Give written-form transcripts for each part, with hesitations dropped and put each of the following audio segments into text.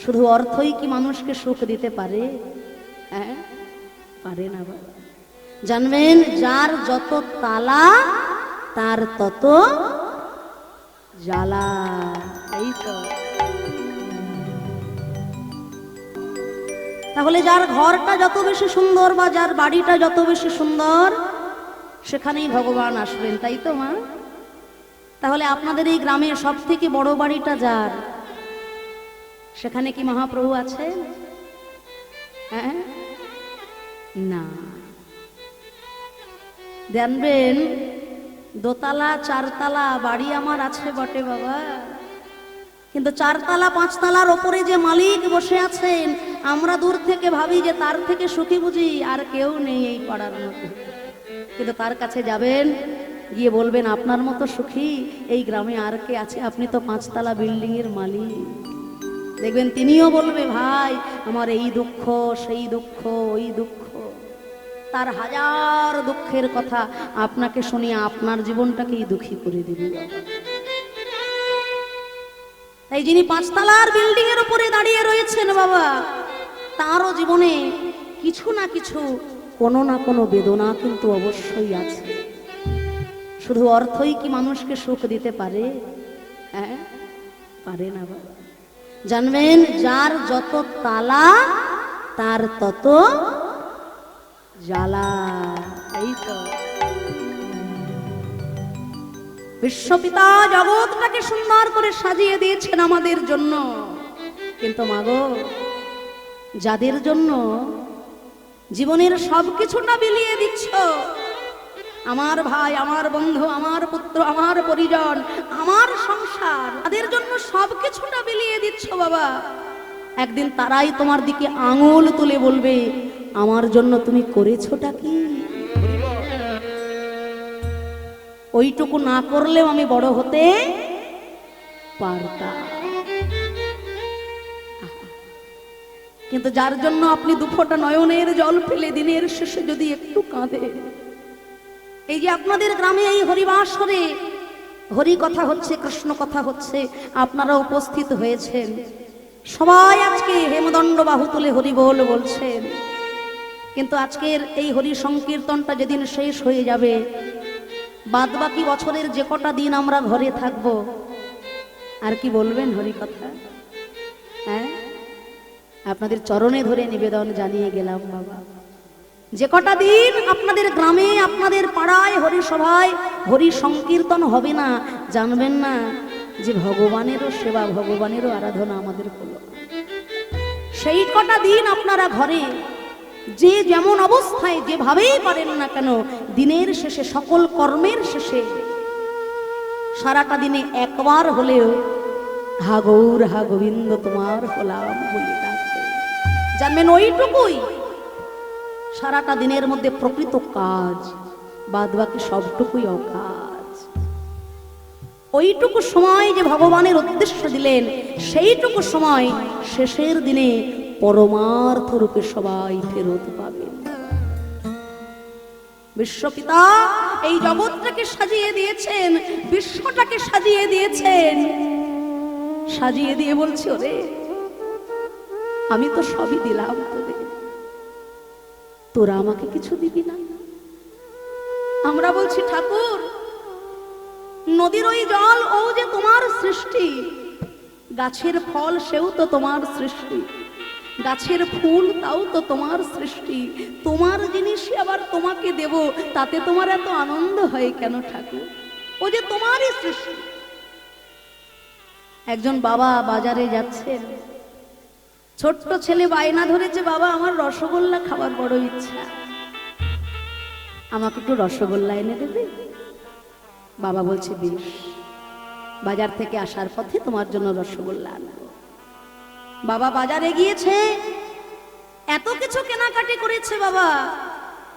শুধু অর্থই কি মানুষকে সুখ দিতে পারে? হ্যাঁ, পারে না বাবা। জানবেন, যার যত তালা তার তত জ্বালা। এই তো। তাহলে যার ঘরটা যত বেশি সুন্দর বা যার বাড়িটা যত বেশি সুন্দর, সেখানেই ভগবান আসবেন, তাই তো মা? তাহলে আপনাদের এই গ্রামে সব থেকে বড় বাড়িটা যার, সেখানে কি মহাপ্রভু আছেন? হ্যাঁ, না। জানবেন, দোতলা চারতলা বাড়ি আমার আছে বটে বাবা, কিন্তু চারতলা পাঁচতলার ওপরে যে মালিক বসে আছেন, আমরা দূর থেকে ভাবি যে তার থেকে সুখী বুঝি আর কেউ নেই এই পাড়ার মধ্যে। কিন্তু তার কাছে যাবেন, গিয়ে বলবেন আপনার মতো সুখী এই গ্রামে আর কে আছে? আপনি তো পাঁচতলা বিল্ডিং এর মালিক। দেখবেন তিনিও বলবে, ভাই আমার এই দুঃখ সেই দুঃখ ওই দুঃখ। তার হাজার দুঃখের কথা আপনাকে শুনিয়ে আপনার জীবনটাকেই দুঃখী করে দিবে। তাই যিনি পাঁচতলার বিল্ডিং এর উপরে দাঁড়িয়ে রয়েছেন বাবা, তারও জীবনে কিছু না কিছু, কোনো না কোনো বেদনা কিন্তু অবশ্যই আছে। শুধু অর্থই কি মানুষকে সুখ দিতে পারে? হ্যাঁ, পারে না বাবা। জানবেন, যার যত তালা তার তত জ্বালা। এই তো। বিশ্বপিতা জগৎটাকে সুন্দর করে সাজিয়ে দিয়েছেন আমাদের জন্য, কিন্তু মাগো, যাদের জন্য জীবনের সবকিছুটা বিলিয়ে দিচ্ছ, আমার ভাই, আমার বন্ধু, আমার পুত্র, আমার পরিজন, আমার সংসার, তাদের জন্য সবকিছুটা বিলিয়ে দিচ্ছ বাবা, একদিন তারাই তোমার দিকে আঙুল তুলে বলবে, আমার জন্য তুমি করেছোটা কি? ওইটুকু না করলেও আমি বড় হতে পারতাম। কিন্তু যার জন্য আপনি দুফোঁটা নয়নের জল ফেলে দিনের শেষে যদি একটু কাঁদে, এই যে আপনাদের গ্রামে এই হরিবাসরে হরি কথা হচ্ছে, কৃষ্ণ কথা হচ্ছে, আপনারা উপস্থিত হয়েছেন, সবাই আজকে হেমদণ্ড বাহু তুলে হরি বল বলছেন, কিন্তু আজকের এই হরি সংকীর্তনটা যেদিন শেষ হয়ে যাবে, বাদ বাকি বছরের যে কটা দিন আমরা ঘরে থাকবো, আর কি বলবেন হরি কথা? হ্যাঁ, আপনাদের চরণে ধরে নিবেদন জানিয়ে গেলাম বাবা, যে কটা দিন আপনাদের গ্রামে, আপনাদের পাড়ায় হরি সভায় হরি সংকীর্তন হবে না, জানবেন না যে ভগবানেরও সেবা, ভগবানেরও আরাধনা আমাদের হলো। সেই কটা দিন আপনারা ঘরে যে যেমন অবস্থায় যেভাবেই পারেন না কেন, দিনের শেষে, সকল কর্মের শেষে, সারাটা দিনে একবার হলেও হা গৌর হা গোবিন্দ তোমার হলাম বলে ডাকবে। জানবেন, ওইটুকুই সারাটা দিনের মধ্যে প্রকৃত কাজ, বাদ বাকি সবটুকুই অকাজ। ওইটুকু সময় যে ভগবানের উদ্দেশ্য দিলেন, সেইটুকু সময় শেষের দিনে পরমার্থ রূপে সবাই ফেরত পাবে। বিশ্বপিতা এই জগৎটাকে সাজিয়ে দিয়েছেন, বিশ্বটাকে সাজিয়ে দিয়েছেন, সাজিয়ে দিয়ে বলছে, ওরে আমি তো সবই দিলাম তোদের, তোরা আমাকে কিছু দিবি না? আমরা বলছি, ঠাকুর নদীর ওই জল ও যে তোমার সৃষ্টি, গাছের ফল সেও তো তোমার সৃষ্টি, গাছের ফুল তাও তো তোমার সৃষ্টি, তোমার জিনিসই আবার তোমাকে দেব, তাতে তোমার এত আনন্দ হয় কেন ঠাকুর? ও যে তোমারই সৃষ্টি। একজন বাবা বাজারে যাচ্ছেন, ছোট্ট ছেলে বায়না ধরেছে, বাবা আমার রসগোল্লা খাবার বড় ইচ্ছা, আমাকে একটু রসগোল্লা এনে দেবে? বাবা বলছে, বেশ, বাজার থেকে আসার পথে তোমার জন্য রসগোল্লা আনবো। বাবা বাজারে গিয়েছে, এত কিছু কেনাকাটি করেছে বাবা,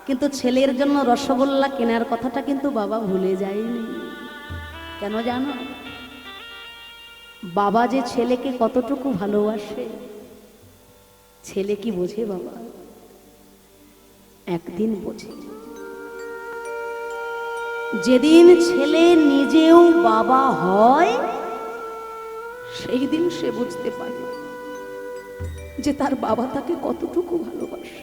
কিন্তু ছেলের জন্য রসগোল্লা কেনার কথাটা কিন্তু বাবা ভুলে যায়নি। কেন জানো? বাবা যে ছেলেকে কতটুকু ভালোবাসে ছেলে কি বোঝে বাবা? একদিন বোঝে, যেদিন ছেলে নিজেও বাবা হয় সেই দিন সে বুঝতে পারে যে তার বাবা তাকে কতটুকু ভালোবাসে।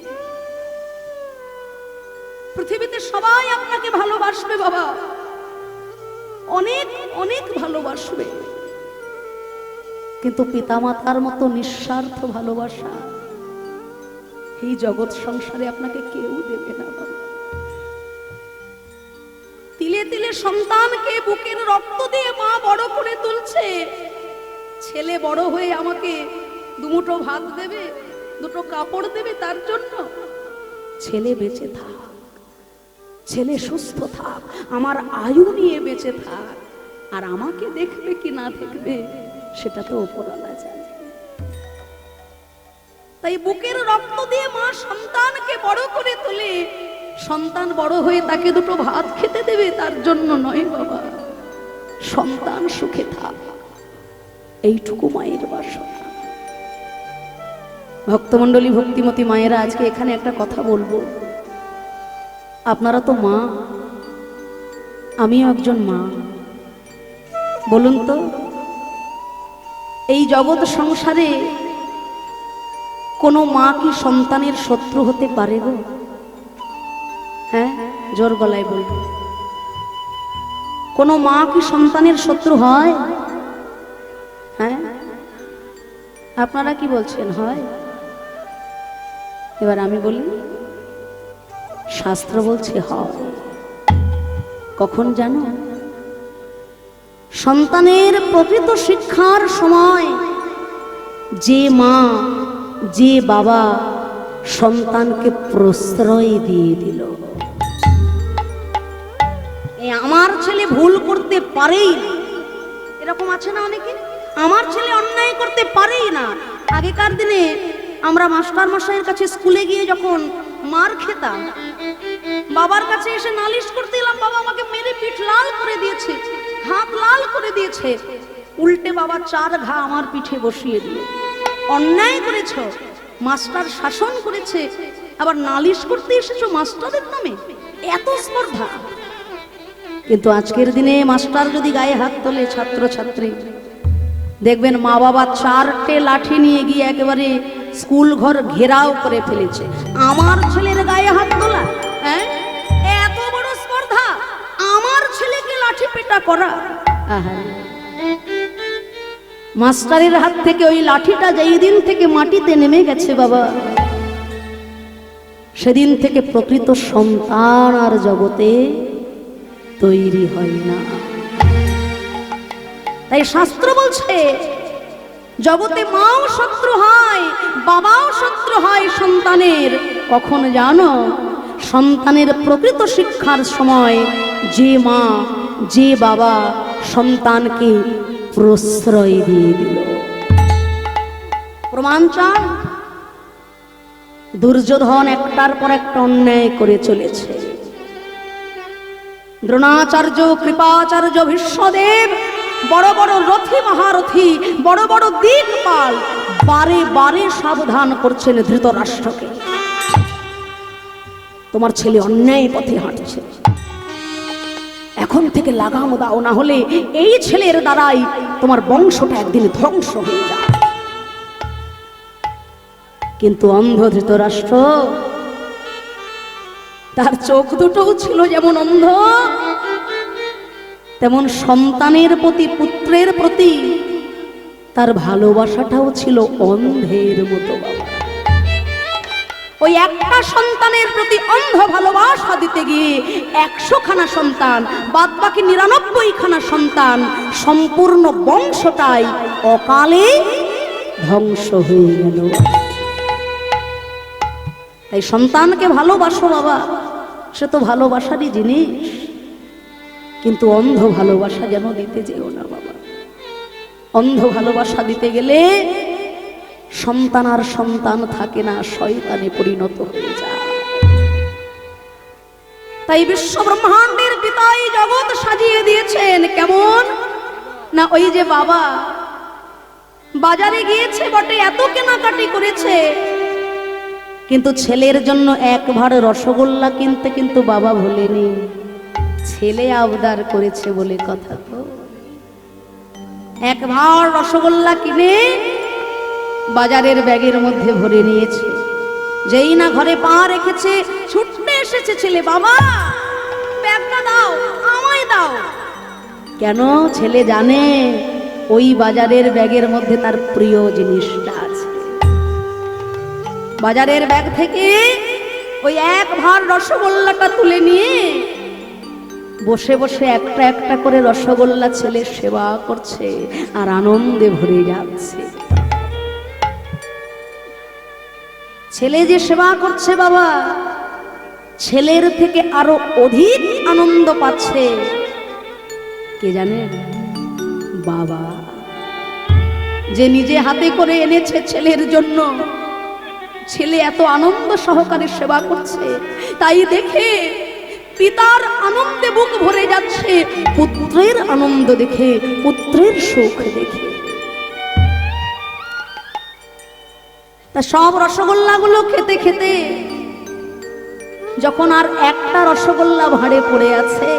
পৃথিবীতে সবাই আপনাকে ভালোবাসবে বাবা, অনেক অনেক ভালোবাসবে, কিন্তু পিতামাতার মতো নিঃস্বার্থ ভালোবাসা এই জগৎ সংসারে আপনাকে কেউ দেবে না বাবা। তিলে তিলে সন্তানকে বুকের রক্ত দিয়ে মা বড় করে তুলছে। ছেলে বড় হয়ে আমাকে দুমুঠো ভাত দেবে, দুটো কাপড় দেবে, তার জন্য ছেলে বেঁচে থাক, ছেলে সুস্থ থাক, আমার আয়ু নিয়ে বেঁচে থাক, আর আমাকে দেখবে কি না দেখবে সেটা তো উপরওয়ালা জানে। তাই বুকের রক্ত দিয়ে মা সন্তানকে বড় করে তোলে, সন্তান বড় হয়ে তাকে দুটো ভাত খেতে দেবে তার জন্য নয় বাবা, সন্তান সুখে থাক, এইটুকু মায়ের বাসনা। ভক্তমণ্ডলী, ভক্তিমতী মায়েরা, আজকে এখানে একটা কথা বলবো। আপনারা তো মা, আমিও একজন মা। বলুন তো, এই জগৎ সংসারে কোনো মা কি সন্তানের শত্রু হতে পারে গো? হ্যাঁ, জোর গলায় বলবো, কোনো মা কি সন্তানের শত্রু হয়? হ্যাঁ, আপনারা কি বলছেন, হয়? এবার আমি বলি, শাস্ত্র বলছে হয়। কখন জানো? সন্তানের প্রকৃত শিক্ষার সময় যে মা, যে বাবা সন্তানকে প্রশ্রয় দিয়ে দিল। আমার ছেলে ভুল করতে পারেই না, এরকম আছে না অনেকে, আমার ছেলে অন্যায় করতে পারেই না। আগেকার দিনে আমরা মাস্টার মশাইয়ের কাছে স্কুলে গিয়ে যখন মার খেতাম, বাবার কাছে এসে নালিশ করতে এলাম, বাবা আমাকে মেরে পিঠ লাল করে দিয়েছে, হাত লাল করে দিয়েছে, উল্টে বাবা 4 ঘা আমার পিঠে বসিয়ে দিল। অন্যায় করেছ, মাস্টার শাসন করেছে, আবার নালিশ করতে এসেছো মাস্টারের নামে, এত স্পর্ধা। কিন্তু আজকের দিনে মাস্টার যদি গায়ে হাত তোলে, ছাত্র ছাত্রী দেখবেন মা বাবা 4টে লাঠি নিয়ে গিয়ে একেবারে স্কুল ঘর ঘেরাও করে ফেলেছে। আমার ছেলের গায়ে হাত তোলা, হ্যাঁ, এত বড় স্পর্ধা, আমার ছেলেকে লাঠি পেটা করা। মাস্টারের হাত থেকে ওই লাঠিটা যেই দিন থেকে মাটিতে নেমে গেছে বাবা, সেদিন থেকে প্রকৃত সন্তান আর জগতে তৈরি হয় না। তাই শাস্ত্র বলছে জগতে মাও শত্রু হয়, বাবাও শত্রু হয় সন্তানের। কখন জানো? সন্তানের প্রকৃত শিক্ষার সময় যে মা, যে বাবা সন্তানকে প্রশ্রয় দিয়ে দিল। প্রমাণ চান? দুর্যোধন একটার পর একটা অন্যায় করে চলেছে। দ্রোণাচার্য, কৃপাচার্য, ভীষ্মদেব, বড় বড় রথী মহারথী, বড় বড় দিকপাল বারে বারে সাবধান করছেন ধৃতরাষ্ট্রকে, তোমার ছেলে অন্যায় পথে হাঁটছে, এখন থেকে লাগাম দাও, না হলে এই ছেলের দ্বারাই তোমার বংশটা একদিন ধ্বংস হয়ে যায়। কিন্তু অন্ধ ধৃতরাষ্ট্র, তার চোখ দুটোও ছিল যেমন অন্ধ, তেমন সন্তানের প্রতি, পুত্রের প্রতি তার ভালোবাসাটাও ছিল অন্ধের মতো। বাবা, ওই একটা সন্তানের প্রতি অন্ধ ভালোবাসা দিতে গিয়ে 100 খানা সন্তান, বাদ বাকি 99 খানা সন্তান, সম্পূর্ণ বংশটাই অকালে ধ্বংস হয়ে গেল। তাই সন্তানকে ভালোবাসো বাবা, সে তো ভালোবাসারই জিনিস, কিন্তু অন্ধ ভালোবাসা যেন দিতে যেও না বাবা। অন্ধ ভালোবাসা দিতে গেলে সন্তান আর সন্তান থাকে না, শয়তানে পরিণত হয়ে যায়। তাই বিশ্ব ব্রহ্মাণ্ডের পিতাই জগৎ সাজিয়ে দিয়েছেন কেমন না, ওই যে বাবা বাজারে গিয়েছে বটে, এত কেনাকাটি করেছে, কিন্তু ছেলের জন্য 1 ভাঁড় রসগোল্লা কিনতে কিন্তু বাবা ভোলেনি, ছেলে আবদার করেছে বলে কথা। তো 1 ভাঁড় রসগোল্লা কিনে বাজারের ব্যাগের মধ্যে ভরে নিয়েছে। যেই না ঘরে পা রেখেছে ছুটতে এসেছে ছেলে, বাবা ব্যাগটা দাও, আমায় দাও। কেন? ছেলে জানে ওই বাজারের ব্যাগের মধ্যে তার প্রিয় জিনিসটা আছে। বাজারের ব্যাগ থেকে ওই এক ভার রসগোল্লাটা তুলে নিয়ে বসে বসে একটা একটা করে রসগোল্লা ছেলে সেবা করছে আর আনন্দে ভরে যাচ্ছে। ছেলে যে সেবা করছে বাবা, ছেলের থেকে আরো অধিক আনন্দ পাচ্ছে কে জানে? বাবা, যে নিজে হাতে করে এনেছে ছেলের জন্য। ছেলে এত আনন্দ সহকারে সেবা করছে, তাই দেখে পিতার আনন্দে বুক ভরে যাচ্ছে, পুত্রের আনন্দ দেখে, পুত্রের সুখ দেখে। তা সব রসগোল্লাগুলো খেতে খেতে যখন আর একটা রসগোল্লা ভাঁড়ে পড়ে আছে,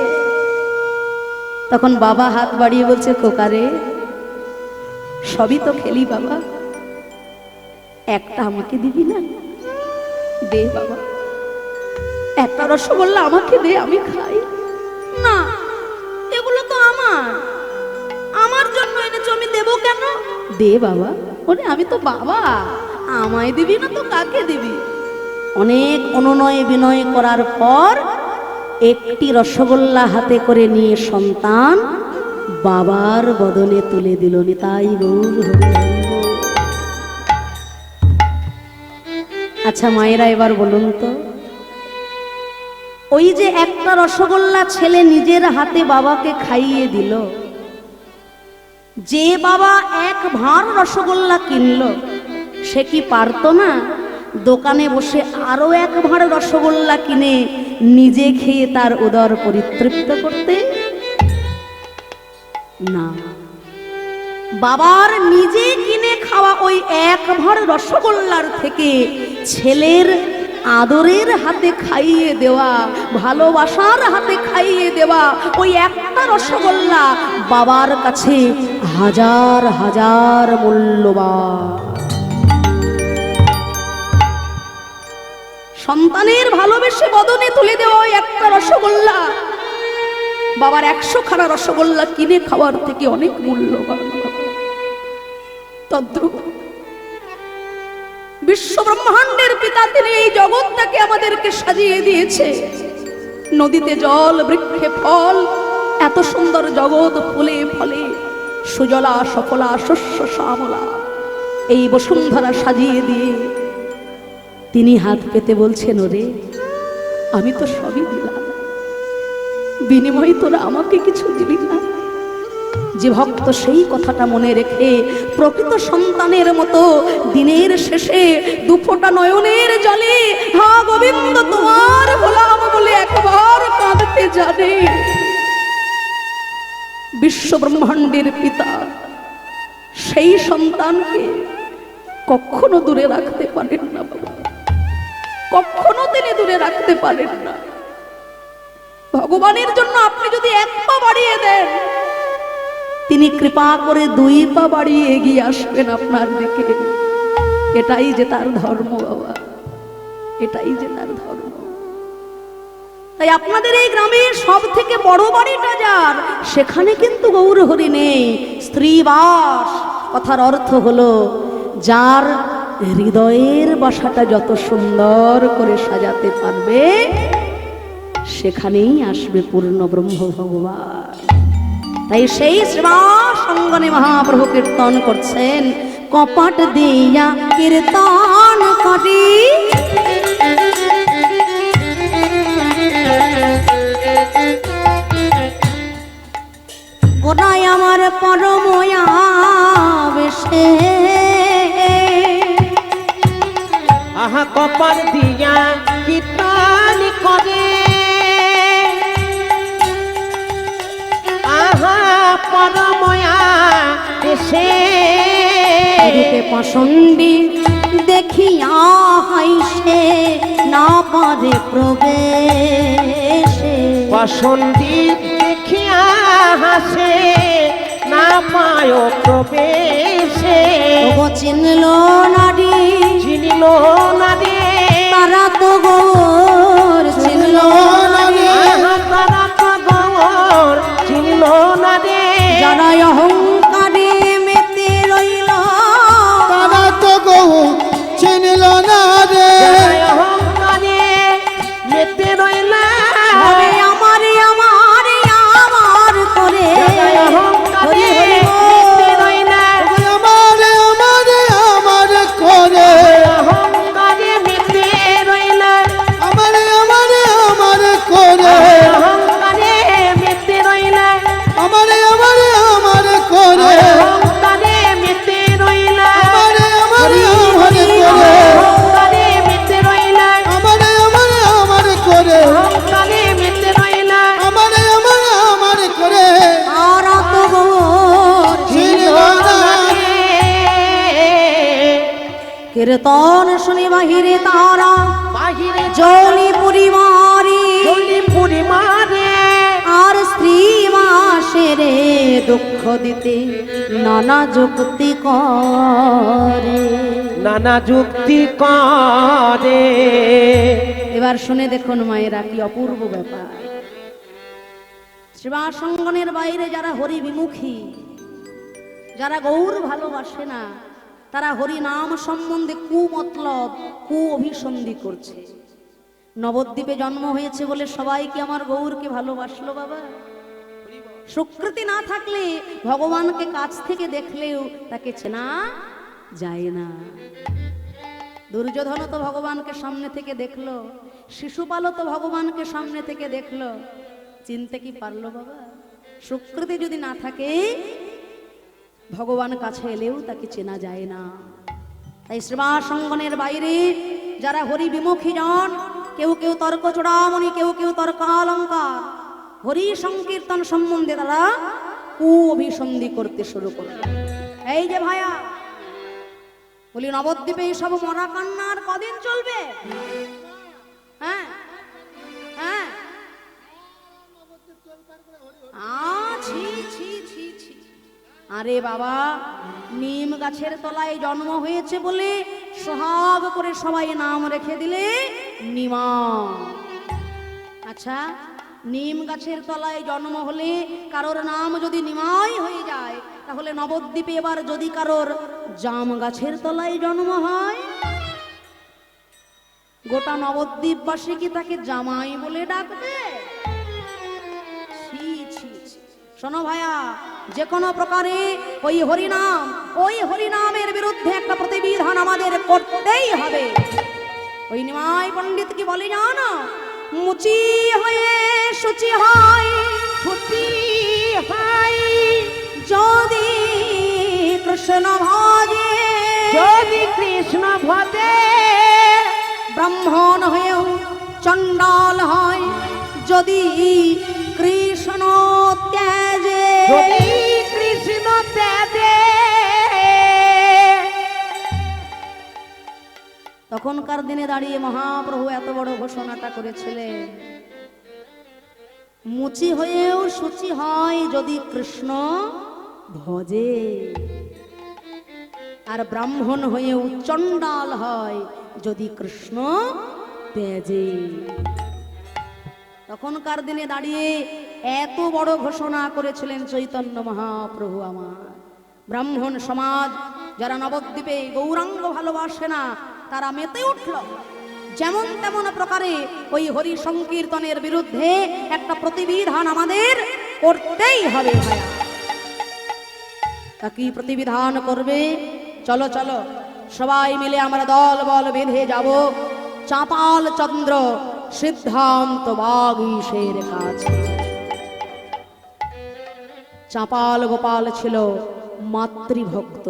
তখন বাবা হাত বাড়িয়ে বলছে, খোকারে সবই তো খেলি বাবা, একটা আমাকে দিবি না? দে বাবা, একটা রসগোল্লা আমাকে দে, আমি খাই। না, এগুলো তো আমার জন্য এনেছো, আমি দেবো কেন? দে বাবা। ওরে আমি তো বাবা, আমায় দিবি না তো কাকে দিবি? অনেক অনুনয় বিনয় করার পর একটি রসগোল্লা হাতে করে নিয়ে সন্তান বাবার বদনে তুলে দিল। নিতাই গৌর হরি। আচ্ছা মায়েরা, এবার বলুন তো, ওই যে একটা রসগোল্লা ছেলে নিজের হাতে বাবাকে খাইয়ে দিল, যে বাবা এক ভাঁড় রসগোল্লা কিনলো, সে কি পারতো না দোকানে বসে আরো এক ভাঁড় রসগোল্লা কিনে নিজে খেয়ে তার উদর পরিতৃপ্ত করতে? না, বাবার নিজে কিনে খাওয়া ওই এক ভাঁড় রসগোল্লার থেকে ছেলের আদরের হাতে খাইয়ে দেওয়া, ভালোবাসার হাতে খাইয়ে দেওয়া ওই একটা রসগোল্লা বাবার কাছে হাজার হাজার মূল্যবান। সন্তানের ভালোবেসে বদনে তুলে দেওয়া ওই একটা রসগোল্লা বাবার 100 খানা রসগোল্লা কিনে খাওয়ার থেকে অনেক মূল্যবান। তদ্রূপ বিশ্ব ব্রহ্মাণ্ডের পিতা, তিনি এই জগৎটাকে আমাদেরকে সাজিয়ে দিয়েছে। নদীতে জল, বৃক্ষে ফল, এত সুন্দর জগৎ ফুলে ফলে সুজলা সফলা শস্য শ্যামলা এই বসুন্ধরা সাজিয়ে দিয়ে তিনি হাত পেতে বলছেন, ওরে আমি তো সবই দিলাম, বিনিময়ে তোরা আমাকে কিছু দিবি না? যে ভক্ত সেই কথাটা মনে রেখে প্রকৃত সন্তানের মতো দিনের শেষে দুফোঁটা নয়নের জলে হা গোবিন্দ তোমার হলাম বলে একবার কাঁদতে জানে, বিশ্ব ব্রহ্মাণ্ডের পিতা সেই সন্তানকে কখনো দূরে রাখতে পারেন না বাবা, কখনো তিনি দূরে রাখতে পারেন না। ভগবানের জন্য আপনি যদি 1 পা বাড়িয়ে দেন, তিনি কৃপা করে 2 পা বাড়িয়ে এগিয়ে আসবেন আপনার দিকে। এটাই যে তার ধর্ম বাবা, এটাই যে তার ধর্ম। তাই আপনাদের এই গ্রামের সব থেকে বড় বাড়িটা যার, সেখানে কিন্তু গৌর হরি নেই, স্ত্রীবাস। কথার অর্থ হলো যার হৃদয়ের বাসাটা যত সুন্দর করে সাজাতে পারবে, সেখানেই আসবে পূর্ণ ব্রহ্ম ভগবান। তাই সেই শ্রীবাস অঙ্গনে মহাপ্রভু কীর্তন করছেন, কপাট দিয়া কীর্তন করি ওরাই আমার পরময়া বেশে। আহা কপাট দিয়া কীর্তন করে, আহা পরময়া দেশে। পাষণ্ডী দেখিয়া হাইসে না পারে প্রবেশে, পাষণ্ডী দেখিয়া হাসে না পায় প্রবেশে তবু চিনল নারী চিনিল না রে তারা তো গৌর চিনল নারী তারা তো গৌর চিনিল না রে যারা অহংকারে মেতে রইল তারা তো গৌর চিনল না রে অহংকারে মেতে রইলা হবে আমারে আমারে আমার করে হরি হরি মেতে রইলা আমারে আমারে আমার করে অহংকারে মেতে রইলা আমারে আমারে আমার করে অহংকারে মেতে রইলা আমারে আমারে আমার করে অহংকারে মেতে রইলা আমারে আমারে আমার করে অহংকারে মেতে রইলা আমারে আমারে আমার করে অহংকারে মেতে রইলা আমারে আমারে আমার করে তারা তো গৌর চিনল না রে। কীর্তন শুনে বাহিরে তারা বাহিরে জলি পরিবারে জলি পরিমারে আর স্ত্রী মাসেরে দুঃখ দিতে নানা যুক্তি করে নানা যুক্তি করে এবার শুনে দেখুন মায়েরা কি অপূর্ব ব্যাপার সেবাসঙ্গনের বাইরে যারা হরি বিমুখী যারা গৌর ভালোবাসে না তারা হরি নাম সম্বন্ধে কুমতলব কু অভিসন্ধি করছে নবদ্বীপে জন্ম হয়েছে বলে সবাই কি আমার গৌরকে ভালোবাসলো বাবা সুকৃতি না থাকলে ভগবানকে কাছ থেকে দেখলেও তাকে চেনা যায় না দুর্যোধন তো ভগবানকে সামনে থেকে দেখলো শিশুপালও তো ভগবানকে সামনে থেকে দেখলো চিনতে কি পারলো বাবা সুকৃতি যদি না থাকে ভগবান কাছে এলেও তাকে চেনা যায় না তাই সেবাসঙ্গনের বাইরে যারা হরি বিমুখী জন কেউ কেউ তর্ক চূড়ামণি কেউ কেউ তর্কালঙ্কার হরি সংকীর্তন সম্বন্ধে তারা কু অভিসন্ধি করতে শুরু করল এই যে ভাইয়া বলি নবদ্বীপে এইসব মরা কান্নার কদিন চলবে হ্যাঁ হ্যাঁ ছি ছি ছি ছি আরে বাবা নিম গাছের তলায় জন্ম হয়েছে বলে সোহাগ করে সবাই নাম রেখে দিলে নিমা আচ্ছা নিম গাছের তলায় জন্ম হলে কারোর নাম যদি নিমাই হয়ে যায় তাহলে নবদ্বীপে এবার যদি কারোর জাম গাছের তলায় জন্ম হয় গোটা নবদ্বীপবাসী কি তাকে জামাই বলে ডাকবে ছি ছি ছি শোনো ভাইয়া যে কোনো প্রকারে ওই হরিনামের বিরুদ্ধে একটা প্রতিবিধান আমাদের করতেই হবে ওই নিমাই পণ্ডিত কি বলে জানো মুচি হয়ে শুচি হয় ছুটি হয় যদি কৃষ্ণ ভজে যদি কৃষ্ণ ভজে ব্রাহ্মণ হয়েও চণ্ডাল হয় যদি কৃষ্ণ ত্যাজে যদি কৃষ্ণ ত্যাজে তখনকার দিনে দাঁড়িয়ে মহাপ্রভু এত বড় ঘোষণাটা করেছিলেন মুচি হয়েও শুচি হয় যদি কৃষ্ণ ভজে আর ব্রাহ্মণ হয়েও চণ্ডাল হয় যদি কৃষ্ণ তেজে তখনকার দিনে দাঁড়িয়ে এত বড় ঘোষণা করেছিলেন চৈতন্য মহাপ্রভু আমার ব্রাহ্মণ সমাজ যারা নবদ্বীপে গৌরাঙ্গ ভালোবাসে না তারা মেতে উঠল যেমন তেমন প্রকারে ওই হরি সংকীর্তনের বিরুদ্ধে একটা প্রতিবিধান আমাদের করতেই হবে ভাইয়া তা কি প্রতিবিধান করবে চলো চলো সবাই মিলে আমরা দল বল বেঁধে যাব চাপাল চন্দ্র সিদ্ধান্ত বাগীশের কাছে চাপাল গোপাল ছিল মাতৃভক্ত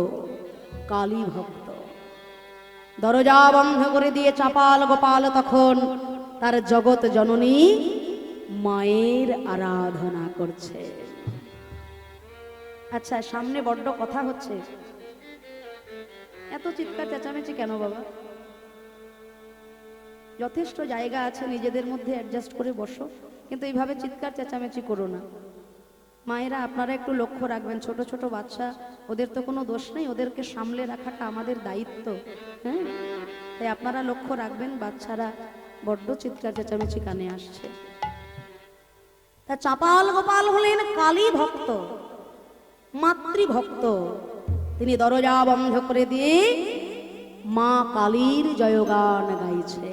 কালী ভক্ত দরজা বন্ধ করে দিয়ে চাপাল গোপাল তখন তার জগৎ জননী মায়ের আরাধনা করছে আচ্ছা সামনে বড্ড কথা হচ্ছে এত চিৎকার চেঁচামেচি কেন বাবা যথেষ্ট জায়গা আছে নিজেদের মধ্যে অ্যাডজাস্ট করে বসো কিন্তু এইভাবে চিৎকার চেঁচামেচি করো না মায়েরা আপনারা একটু লক্ষ্য রাখবেন, ছোট ছোট বাচ্চা, ওদের তো কোনো দোষ নেই, ওদেরকে সামলে রাখাটা আমাদের দায়িত্ব। হ্যাঁ, তাই আপনারা লক্ষ্য রাখবেন, বাচ্চারা বড্ড চিৎকার চেঁচামেচি কানে আসছে। তা চাপাল গোপাল হলেন কালী ভক্ত, মাতৃভক্ত। তিনি দরজা বন্ধ করে দিয়ে মা কালীর জয়গান গাইছে।